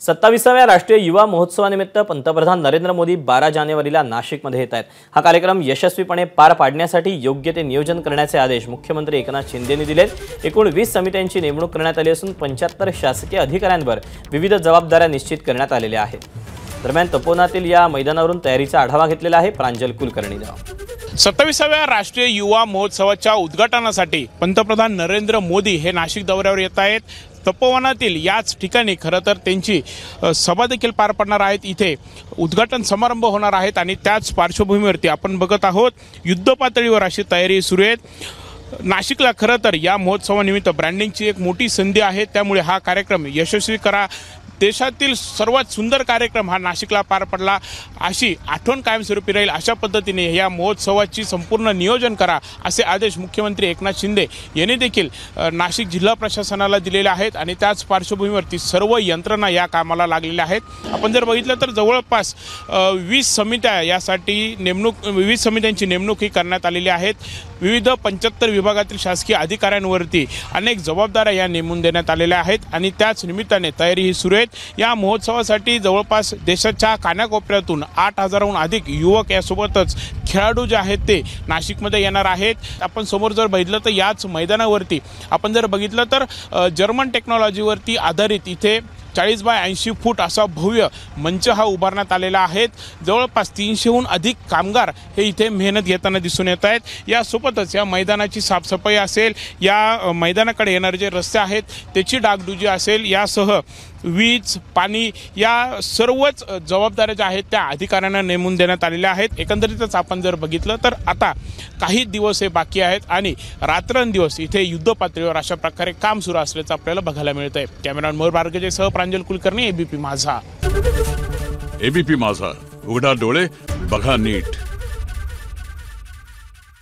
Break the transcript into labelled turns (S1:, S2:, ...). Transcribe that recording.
S1: 27व्या राष्ट्रीय युवा महोत्सवानिमित्त पंतप्रधान नरेंद्र मोदी 12 जानेवारीला नाशिकमध्ये येत आहेत। हा कार्यक्रम यशस्वीपणे पार पाडण्यासाठी योग्य ते नियोजन करण्याचे आदेश मुख्यमंत्री एकनाथ शिंदेंनी दिलेत। एकूण 20 समित्यांची नेमणूक करण्यात आली असून 75 शासकीय अधिकाऱ्यांवर विविध जबाबदाऱ्या निश्चित करण्यात आलेल्या आहेत। दरम्यान तपोवनातील या मैदानावरून तयारीचा आढावा घेतलेला आहे प्रांजल कुलकर्णीने।
S2: 27व्या राष्ट्रीय युवा महोत्सवाच्या उद्घाटनासाठी पंतप्रधान नरेंद्र मोदी हे नाशिक दौऱ्यावर येत आहेत। तपोवनातील याच ठिकाणी खरं तर त्यांची सभा देखील पार पडणार आहेत। इथे उद्घाटन समारंभ होणार आहेत आणि त्याच पार्श्वभूमीवरती आपण बघत आहोत युद्ध पातळीवर अशी तयारी सुरू आहे। नाशिकला खरं तर या महोत्सवानिमित्त ब्रँडिंगची एक मोठी संधी आहे, त्यामुळे हा कार्यक्रम यशस्वी करा। देशातील सर्वात सुंदर कार्यक्रम हा नाशिकला पार पडला अशी आठवण कायमस्वरूपी राहील अशा पद्धतीने या महोत्सवाची संपूर्ण नियोजन करा असे आदेश मुख्यमंत्री एकनाथ शिंदे यांनी देखील नाशिक जिल्हा प्रशासनाला दिलेले आहेत आणि त्याच पार्श्वभूमीवरती सर्व यंत्रणा या कामाला लागलेल्या आहेत। आपण जर बघितलं तर जवळपास 20 समित्या यासाठी नेमणूक 20 समित्यांची नेमणूक ही करण्यात आलेली आहेत। विविध 75 विभागातील शासकीय अधिकाऱ्यांवरती अनेक जबाबदाऱ्या या नेमून देण्यात आलेल्या आहेत आणि त्याच निमित्ताने तयारी ही सुरू आहे। या महोत्सवासाठी जवळपास देशाच्या कानाकोपऱ्यातून 8000हून अधिक युवक यासोबतच खेळाडू जे आहेत ते नाशिकमध्ये येणार आहेत। आपण समोर जर बघितलं तर याच मैदानावरती आपण जर बघितलं तर जर्मन टेक्नॉलॉजीवरती आधारित इथे 40 बाय 80 फूट असा भव्य मंच हा उभारण्यात आलेला आहे। जवळपास 300हून अधिक कामगार हे इथे मेहनत घेताना दिसून येत आहेत। यासोबतच या मैदानाची साफसफाई असेल, या मैदानाकडे येणारे जे रस्ते आहेत त्याची डागडुजी असेल, यासह वीज पाणी या सर्वच जबाबदाऱ्या ज्या आहेत त्या अधिकाऱ्यांना नेमून देण्यात आलेल्या आहेत। एकंदरीतच आपण जर बघितलं तर आता काही दिवस हे बाकी आहेत आणि रात्रंदिवस इथे युद्ध पातळीवर अशा प्रकारे काम सुरू असल्याचं आपल्याला बघायला मिळतंय। कॅमेरामॅन मयूर बारगेसह प्रांजल कुलकर्णी, एबीपी माझा।
S3: एबीपी माझा, उघडा डोळे बघा नीट।